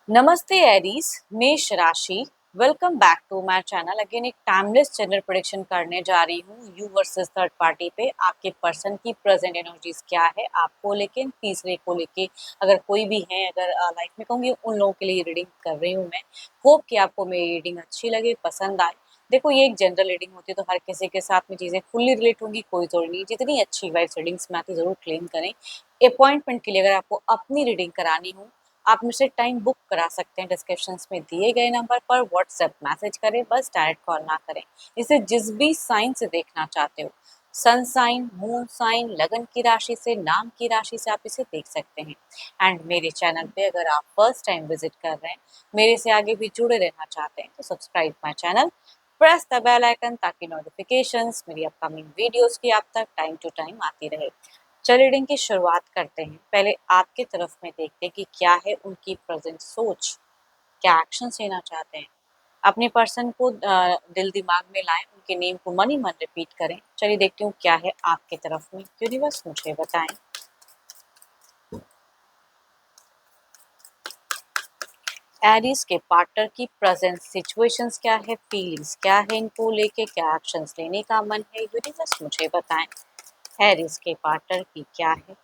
नमस्ते एरीज, मेष राशि। Welcome back to my channel. Again एक टाइमलेस जेंडर प्रेडिक्शन करने जा रही हूँ यू वर्सेस थर्ड पार्टी पे। आपके पर्सन की प्रेजेंट एनर्जीज क्या है आपको लेके, तीसरे को लेके, अगर कोई भी है, अगर लाइफ में कहूँगी उन लोगों के लिए रीडिंग कर रही हूँ मैं। होप कि आपको मेरी रीडिंग अच्छी लगे, पसंद आए। देखो, ये एक जनरल रीडिंग होती है तो हर किसी के साथ में चीज़ें फुल्ली रिलेट होंगी, कोई जरूरी नहीं। जितनी अच्छी वाइज रीडिंग्स में आती जरूर क्लेम करें। अपॉइंटमेंट के लिए अगर आपको अपनी रीडिंग करानी हो, आप मुझसे टाइम बुक करा सकते हैं। डिस्क्रिप्शंस में दिए गए नंबर पर व्हाट्सएप मैसेज करें, बस डायरेक्ट कॉल ना करें। इसे जिस भी साइन से देखना चाहते हो, सन साइन, मून साइन, लगन की राशि से, नाम की राशि से, आप इसे देख सकते हैं। एंड मेरे चैनल पे अगर आप फर्स्ट टाइम विजिट कर रहे हैं, मेरे से आगे भी जुड़े रहना चाहते हैं, तो subscribe my channel, press the bell icon ताकि नोटिफिकेशंस मेरी अपकमिंग वीडियोस की आप तक टाइम टू टाइम आती रहे। चलिए रीडिंग की शुरुआत करते हैं। पहले आपके तरफ में देखते हैं कि क्या है उनकी प्रेजेंट सोच, क्या एक्शन लेना चाहते हैं। अपने पर्सन को दिल दिमाग में लाएं, उनके नेम को मन ही मन रिपीट करें। चलिए देखती हूँ क्या है आपके तरफ में। यूनिवर्स मुझे बताएं। एरीज के पार्टनर की प्रेजेंट सिचुएशंस क्या है, फीलिंग्स क्या है, इनको लेके क्या एक्शंस लेने का मन है, यूनिवर्स मुझे बताएं। एरीज के पार्टनर की क्या है।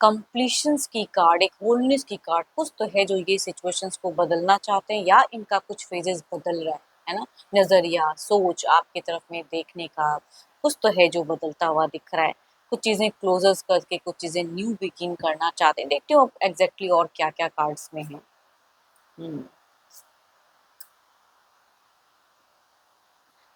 कंप्लीशंस की कार्ड, एक होलनेस की कार्ड। कुछ तो है जो ये सिचुएशंस को बदलना चाहते हैं, या इनका कुछ फेजेस बदल रहा है ना। नजरिया, सोच आपकी तरफ में देखने का कुछ तो है जो बदलता हुआ दिख रहा है। कुछ चीजें क्लोजर्स करके कुछ चीजें न्यू बिगिन करना चाहते हैं। देखते हो एग्जैक्टली और क्या क्या कार्ड्स में है। हम्म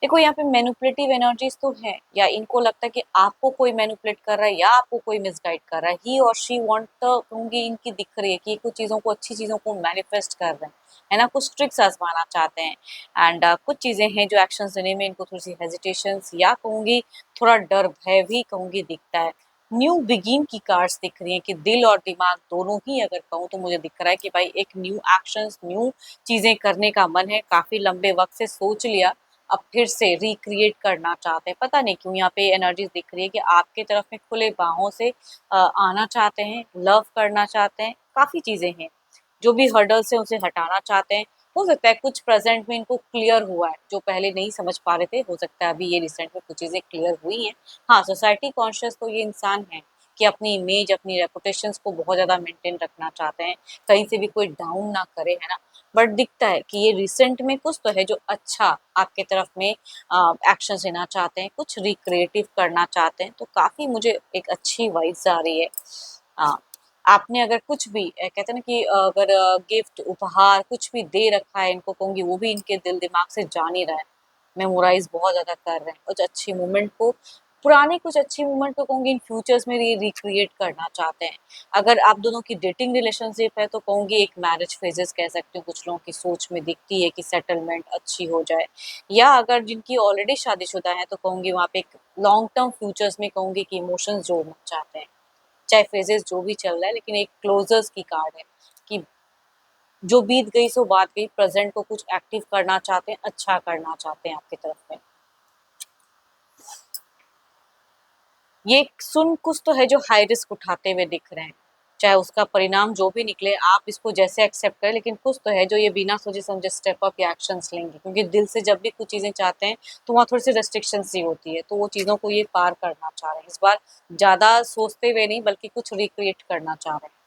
देखो, यहाँ पे मैनिपुलेटिव एनर्जीज तो है, या इनको लगता है कि आपको कोई मैनिपुलेट कर रहा है या आपको कोई मिसगाइड कर रहा है। ही और शी वांट, तो कहूंगी इनकी दिख रही है कि कुछ चीजों को, अच्छी चीजों को मैनिफेस्ट कर रहे हैं, है ना। कुछ ट्रिक्स आजमाना चाहते हैं। एंड कुछ चीजें हैं जो एक्शन लेने में इनको थोड़ी सी हेजिटेशन, या कहूंगी थोड़ा डर भय भी कहूंगी दिखता है। न्यू बिगिन की कार्ड्स दिख रही है कि दिल और दिमाग दोनों ही अगर कहूँ तो मुझे दिख रहा है कि भाई एक न्यू एक्शंस, न्यू चीजें करने का मन है। काफी लंबे वक्त से सोच लिया, अब फिर से रिक्रिएट करना चाहते हैं। पता नहीं क्यों यहाँ पे एनर्जीज दिख रही है कि आपके तरफ में खुले बाहों से आना चाहते हैं, लव करना चाहते हैं। काफी चीजें हैं, जो भी हर्डल्स है उसे हटाना चाहते हैं। हो सकता है कुछ प्रेजेंट में इनको क्लियर हुआ है जो पहले नहीं समझ पा रहे थे, हो सकता है अभी ये रिसेंट में कुछ चीजें क्लियर हुई हैं। हाँ, सोसाइटी कॉन्शियस तो ये इंसान है कि अपनी इमेज, अपनी रेपुटेशंस को बहुत ज्यादा मेंटेन रखना चाहते हैं, कहीं से भी कोई डाउन ना करे, है ना। बट दिखता है कि ये रिसेंट में कुछ तो है जो अच्छा आपके तरफ में एक्शन लेना चाहते हैं, कुछ रिक्रिएटिव करना चाहते हैं। तो काफी मुझे एक अच्छी वाइब्स आ रही है। आ, आपने अगर कुछ भी कहते हैं ना कि अगर गिफ्ट, उपहार कुछ भी दे रखा है इनको, कहूंगी वो भी इनके दिल दिमाग से जान ही रहा है, मेमोराइज बहुत ज्यादा कर रहे हैं। कुछ अच्छी मोमेंट को, पुरानी कुछ अच्छी मोमेंट को कहूंगी इन फ्यूचर्स में रिक्रिएट करना चाहते हैं। अगर आप दोनों की डेटिंग रिलेशनशिप है तो कहूंगी एक मैरिज फेजेस कह सकती हूँ। कुछ लोगों की सोच में दिखती है कि सेटलमेंट अच्छी हो जाए, या अगर जिनकी ऑलरेडी शादीशुदा है तो कहूंगी वहाँ पे एक लॉन्ग टर्म फ्यूचर्स में कहूंगी कि इमोशंस जोड़ना चाहते हैं। चाहे फेजेस जो भी चल रहा है, लेकिन एक क्लोजर्स की कार्ड है कि जो बीत गई सो बात गई, प्रेजेंट को कुछ एक्टिव करना चाहते हैं, अच्छा करना चाहते हैं आपकी तरफ में। ये सुन कुछ तो है जो हाई रिस्क उठाते हुए दिख रहे हैं। चाहे उसका परिणाम जो भी निकले, आप इसको जैसे एक्सेप्ट करें, लेकिन कुछ तो है जो ये बिना सोचे समझे स्टेप अप या एक्शंस लेंगे। क्योंकि दिल से जब भी कुछ चीजें चाहते हैं तो वहाँ थोड़ी सी रेस्ट्रिक्शन सी होती है, तो वो चीजों को ये पार करना चाह रहे हैं इस बार। ज्यादा सोचते हुए नहीं, बल्कि कुछ रिक्रिएट करना चाह रहे हैं।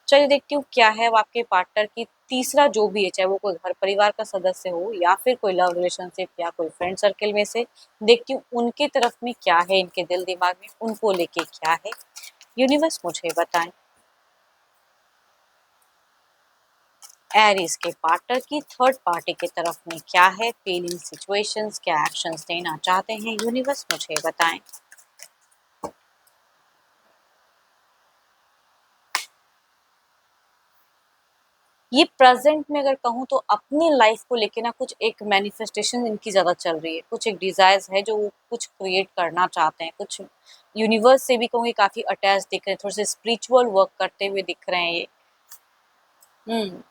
चलिए देखती हूँ क्या है वो आपके पार्टनर की तीसरा जो भी है, चाहे वो कोई घर परिवार का सदस्य हो या फिर कोई लव रिलेशनशिप या कोई फ्रेंड सर्कल में से। देखती हूँ उनके तरफ में क्या है, इनके दिल दिमाग में उनको लेके क्या है। यूनिवर्स मुझे बताएं। एरीज के पार्टनर की थर्ड पार्टी की तरफ में क्या है, फीलिंग, सिचुएशंस, क्या एक्शंस लेना चाहते हैं, यूनिवर्स मुझे बताएं। ये प्रेजेंट में अगर कहूँ तो अपनी लाइफ को लेके ना कुछ एक मैनिफेस्टेशन इनकी ज्यादा चल रही है। कुछ एक डिजायर्स है जो वो कुछ क्रिएट करना चाहते हैं। कुछ यूनिवर्स से भी कहूँगी काफी अटैच दिख रहे हैं, थोड़े से स्पिरिचुअल वर्क करते हुए दिख रहे हैं ये। हम्म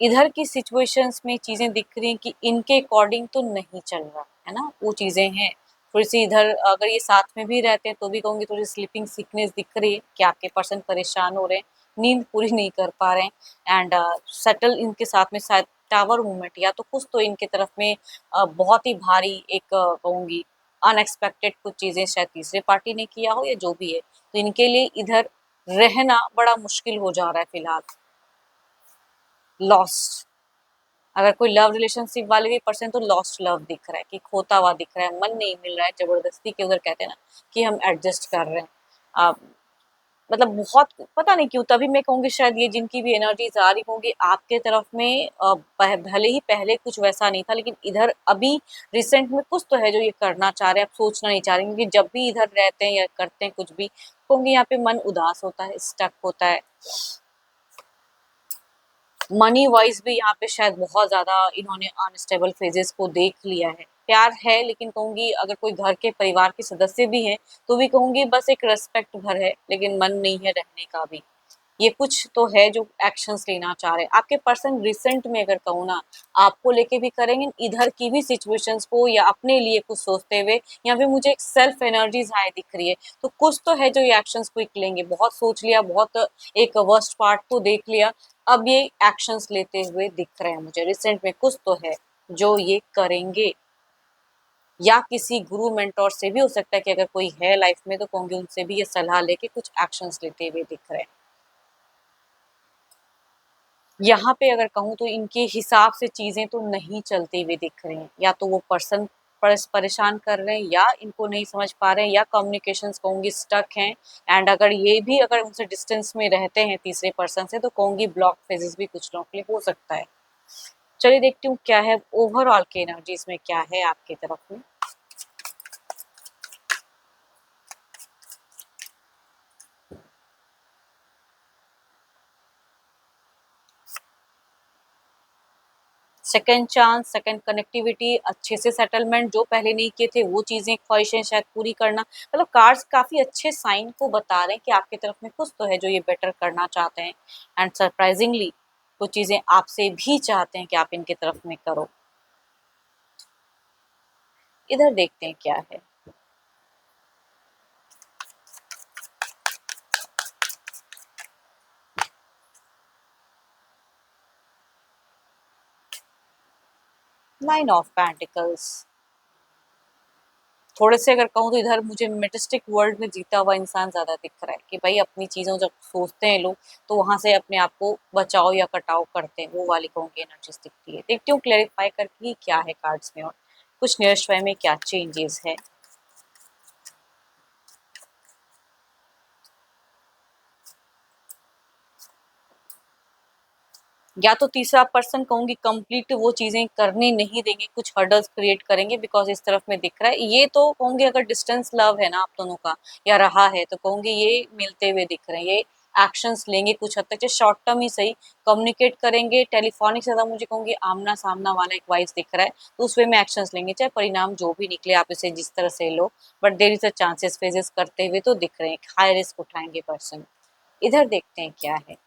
इधर की सिचुएशंस में चीजें दिख रही हैं कि इनके अकॉर्डिंग तो नहीं चल रहा है ना, वो चीजें हैं। थोड़ी सी इधर अगर ये साथ में भी रहते हैं तो भी कहूँगी थोड़ी स्लीपिंग सिकनेस दिख रही है कि आपके पर्सन परेशान हो रहे हैं, नींद पूरी नहीं कर पा रहे हैं एंड सेटल इनके साथ में शायद टावर मूवमेंट या तो कुछ तो इनके तरफ में बहुत ही भारी एक कहूँगी अनएक्सपेक्टेड कुछ चीज़ें शायद तीसरे पार्टी ने किया हो या जो भी है, तो इनके लिए इधर रहना बड़ा मुश्किल हो जा रहा है फिलहाल। लॉस्ट, अगर कोई लव रिलेशनशिप वाले भी पर्सन तो लॉस्ट लव दिख रहा है कि खोता हुआ दिख रहा है, मन नहीं मिल रहा है, जबरदस्ती के उधर कहते हैं ना कि हम एडजस्ट कर रहे हैं। आप मतलब बहुत पता नहीं क्यों तभी मैं कहूँगी शायद ये जिनकी भी एनर्जीज आ रही होंगी आपके तरफ में भले ही पहले कुछ वैसा नहीं था लेकिन इधर अभी रिसेंट में कुछ तो है जो ये करना चाह रहे हैं, आप सोचना नहीं चाह रहे क्योंकि जब भी इधर रहते हैं या करते हैं कुछ भी कहूँगी यहाँ पे मन उदास होता है, स्टक होता है। मनी वाइज भी यहाँ पे शायद बहुत ज्यादा इन्होंने अनस्टेबल फेजेस को देख लिया है। प्यार है लेकिन कहूंगी अगर कोई घर के परिवार के सदस्य भी हैं तो भी कहूंगी बस एक रेस्पेक्ट भर है लेकिन मन नहीं है रहने का भी। ये कुछ तो है जो एक्शंस लेना चाह रहे हैं आपके पर्सन रिसेंट में, अगर कहूँ ना आपको लेके भी करेंगे इधर की भी सिचुएशंस को या अपने लिए कुछ सोचते हुए, यहाँ पे मुझे एक सेल्फ एनर्जीज हाई दिख रही है तो कुछ तो है जो ये एक्शंस क्विक लेंगे। बहुत सोच लिया, बहुत एक वर्स्ट पार्ट तो देख लिया, अब ये एक्शंस लेते हुए दिख रहे हैं मुझे रिसेंट में कुछ तो है जो ये करेंगे या किसी गुरु मेंटोर से भी हो सकता है कि अगर कोई है लाइफ में तो कहूंगी उनसे भी ये सलाह लेके कुछ एक्शंस लेते हुए दिख रहे हैं। यहाँ पे अगर कहूँ तो इनके हिसाब से चीजें तो नहीं चलती हुई दिख रही हैं, या तो वो पर्सन परेशान कर रहे हैं या इनको नहीं समझ पा रहे हैं या कम्युनिकेशंस कहूंगी स्टक हैं। एंड अगर ये भी अगर उनसे डिस्टेंस में रहते हैं तीसरे पर्सन से तो कहूंगी ब्लॉक फेजेस भी कुछ लोगों के लिए हो सकता है। चलिए देखती हूँ क्या है ओवरऑल के एनर्जीज में क्या है आपकी तरफ में। सेकंड चांस, सेकंड कनेक्टिविटी, अच्छे से सेटलमेंट, जो पहले नहीं किए थे वो चीजें ख्वाहिशें शायद पूरी करना, मतलब कार्ड्स काफी अच्छे साइन को बता रहे हैं कि आपकी तरफ में कुछ तो है जो ये बेटर करना चाहते हैं एंड सरप्राइजिंगली कुछ चीजें आपसे भी चाहते हैं कि आप इनके तरफ में करो। इधर देखते हैं क्या है। नाइन ऑफ पेंटिकल्स, थोड़े से अगर कहूँ तो इधर मुझे मेटेस्टिक वर्ल्ड में जीता हुआ इंसान ज्यादा दिख रहा है कि भाई अपनी चीजों जब सोचते हैं लोग तो वहां से अपने आप को बचाओ या कटाओ करते हैं, वो वाली कहूँगी एनर्जीज दिखती है। देखती हूँ क्लेरिफाई करके कि क्या है कार्ड्स में और कुछ नियर्स्ट में क्या चेंजेस है। या तो तीसरा पर्सन कहूंगी कंप्लीट वो चीजें करने नहीं देंगे, कुछ हर्डल्स क्रिएट करेंगे बिकॉज इस तरफ में दिख रहा है। ये तो कहूंगी अगर डिस्टेंस लव है ना आप दोनों का या रहा है तो कहूंगी ये मिलते हुए दिख रहे हैं, ये एक्शंस लेंगे कुछ हद तक, चाहे शॉर्ट टर्म ही सही कम्युनिकेट करेंगे। टेलीफोनिक से ज्यादा मुझे कहूंगी आमना सामना वाला एक वाइज दिख रहा है तो उस वे में एक्शंस लेंगे, चाहे परिणाम जो भी निकले आप इसे जिस तरह से लो, but there is a chances phases करते हुए तो दिख रहे हैं, हाई रिस्क उठाएंगे पर्सन। इधर देखते हैं क्या है।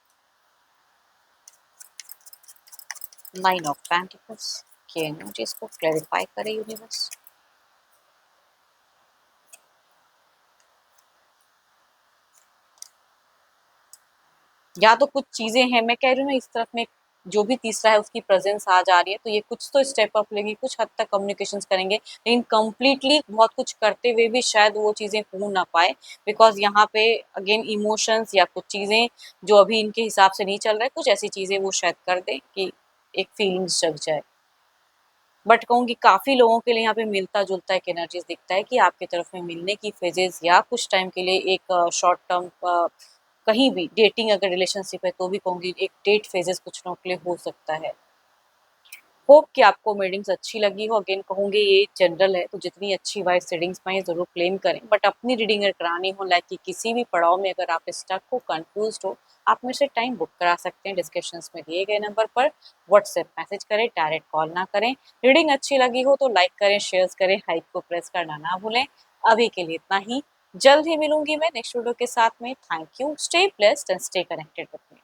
नाइन ऑफ पेंटिकल्स के एनर्जीज को क्लैरिफाई करे यूनिवर्स। या तो कुछ चीजें हैं, मैं कह रही हूँ ना इस तरफ में जो भी तीसरा है उसकी प्रेजेंस आ जा रही है तो ये कुछ तो स्टेप अप लेंगे, कुछ हद तक कम्युनिकेशंस करेंगे लेकिन कंप्लीटली बहुत कुछ करते हुए भी शायद वो चीजें हो ना पाए बिकॉज यहाँ पे अगेन इमोशंस या कुछ चीजें जो अभी इनके हिसाब से नहीं चल रहा है, कुछ ऐसी चीजें वो शायद कर दे कि एक फीलिंग्स जग जाए। बट कहूँगी काफ़ी लोगों के लिए यहाँ पे मिलता-जुलता एक एनर्जीज़ दिखता है कि आपकी तरफ में मिलने की फ़ेजेज़ या कुछ टाइम के लिए एक शॉर्ट टर्म कहीं भी डेटिंग अगर रिलेशनशिप है तो भी कहूँगी एक डेट फ़ेजेज़ कुछ लोगों के लिए हो सकता है। होप कि आपको रीडिंग्स अच्छी लगी हो। अगेन कहूँगी ये जनरल है तो जितनी अच्छी वाइज रीडिंग्स पाएँ ज़रूर क्लेम करें, बट अपनी रीडिंग अगर करानी हो लाइक कि किसी भी पड़ाव में अगर आप स्टक हो, कन्फ्यूज़्ड हो, आप मेरे से टाइम बुक करा सकते हैं डिस्क्रिप्शंस में दिए गए नंबर पर। व्हाट्सएप मैसेज करें, डायरेक्ट कॉल ना करें। रीडिंग अच्छी लगी हो तो लाइक करें, शेयर करें, हाइप को प्रेस करना ना भूलें। अभी के लिए इतना ही, जल्द ही मिलूंगी मैं नेक्स्ट वीडियो के साथ में। Thank you, stay blessed and stay connected with me.